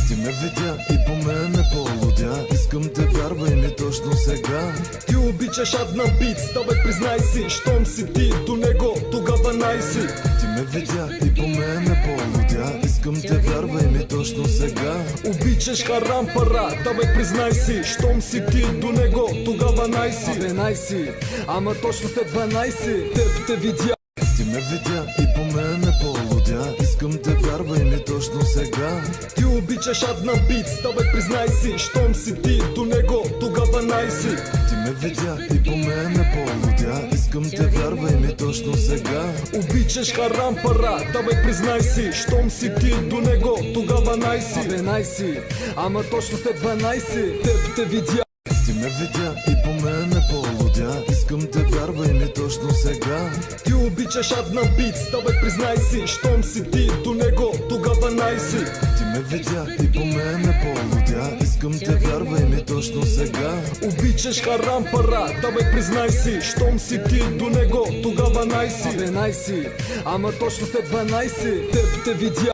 Ти ме видя и по мене полудя. Искам те, вярвай ми точно сега. Ти обичаш Аднан Битс, давай признай си. Щом си ти до него, тогава най-си. Ти ме видя и по мене полудя. Искам те, вярвай ми точно сега. Обичаш Харам Пара, давай признай си. Щом си ти до него, тогава най-си. Абе най-си, ама точно след 12 теб те видя. Ти ме видя и по мене полудя. Искам те, вярвай ми точно сега. Ти обичаш Аднан Битс, давай признай си. Щом си ти до него, тогава най-си. Ти ме видя и по мене полудя. Искам те, вярвай ми точно сега. Обичаш Харам Пара, давай признай си. Щом си ти до него, тогава най-си. Абе най-си, ама точно след 12 теб те видя. Ти ме видя и по мене полудя. Искам те, вярвай ми точно сега. Ти обичаш Аднан Битс, давай признай си. Щом си ти до него, тогава най-си. Ти ме видя и по мене полудя. Искам те, вярвай ми точно сега. Обичаш Харам Пара, давай признай си. Щом си ти до него, тогава най-си. Абе най-си, ама точно след 12 теб те видя.